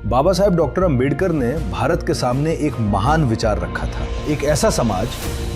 Baba Saheb doctor Ambedkar ने भारत के सामने एक महान विचार रखा था, एक ऐसा समाज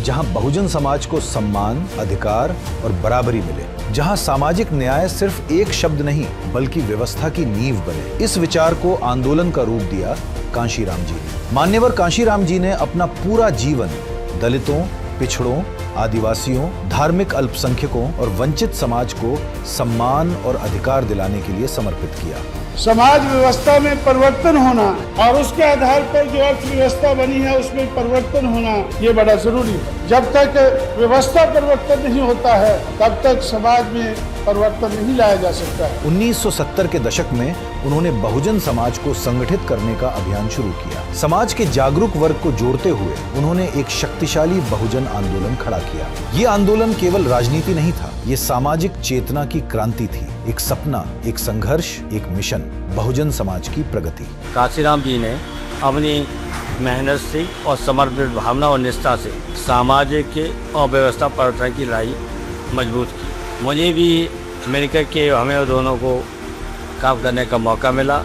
जहां बहुजन समाज को सम्मान, अधिकार और बराबरी मिले, जहां सामाजिक न्याय सिर्फ एक शब्द नहीं बल्कि व्यवस्था की नींव बने। इस विचार को आंदोलन का रूप दिया कांशीराम जी ने। मान्यवर कांशीराम जी ने अपना पूरा जीवन दलितों, पिछड़ों, आदिवासियों, धार्मिक अल्पसंख्यकों और वंचित समाज को सम्मान और अधिकार दिलाने के लिए समर्पित किया। समाज व्यवस्था में परिवर्तन होना और उसके आधार पर जो अर्थव्यवस्था बनी है उसमें परिवर्तन होना, ये बड़ा जरूरी है। जब तक व्यवस्था परिवर्तन नहीं होता है तब तक समाज में परिवर्तन नहीं लाया जा सकता है। 1970 के दशक में उन्होंने बहुजन समाज को संगठित करने का अभियान शुरू किया। समाज के जागरूक वर्ग को जोड़ते हुए उन्होंने एक शक्तिशाली बहुजन आंदोलन खड़ा किया। ये आंदोलन केवल राजनीति नहीं था, ये सामाजिक चेतना की क्रांति थी, एक सपना, एक संघर्ष, एक मिशन, बहुजन समाज की प्रगति। कांशीराम जी ने अपनी मेहनत से और समर्पित भावना और निष्ठा से सामाजिक और व्यवस्था परिवर्तन की लड़ाई मजबूत की। मुझे भी मिलकर के हमें दोनों को काम करने का मौका मिला।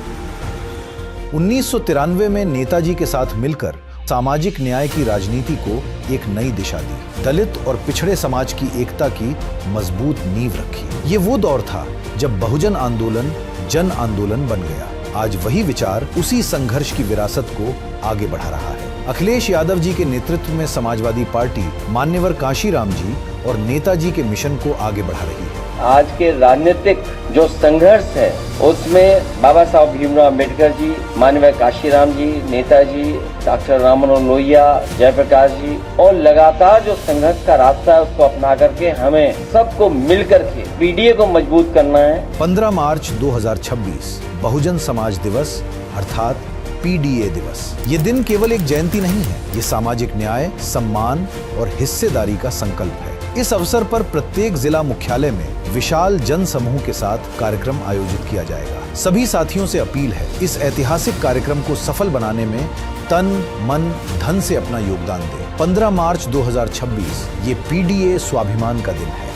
1993 में नेताजी के साथ मिलकर सामाजिक न्याय की राजनीति को एक नई दिशा दी, दलित और पिछड़े समाज की एकता की मजबूत नींव रखी। ये वो दौर था जब बहुजन आंदोलन जन आंदोलन बन गया। आज वही विचार उसी संघर्ष की विरासत को आगे बढ़ा रहा है। अखिलेश यादव जी के नेतृत्व में समाजवादी पार्टी मान्यवर कांशीराम जी और नेताजी के मिशन को आगे बढ़ा रही है। आज के राजनीतिक जो संघर्ष है उसमें बाबा साहब भीमराव अम्बेडकर जी, माननीय कांशीराम जी, नेताजी, डॉक्टर राम मनोहर लोहिया, जयप्रकाश जी और लगातार जो संघर्ष का रास्ता है उसको अपना करके हमें सबको मिलकर के पीडीए को मजबूत करना है। 15 मार्च 2026 बहुजन समाज दिवस अर्थात पीडीए दिवस। ये दिन केवल एक जयंती नहीं है, ये सामाजिक न्याय, सम्मान और हिस्सेदारी का संकल्प है। इस अवसर पर प्रत्येक जिला मुख्यालय में विशाल जन समूह के साथ कार्यक्रम आयोजित किया जाएगा। सभी साथियों से अपील है, इस ऐतिहासिक कार्यक्रम को सफल बनाने में तन, मन, धन से अपना योगदान दें। 15 मार्च 2026 ये पीडीए स्वाभिमान का दिन है।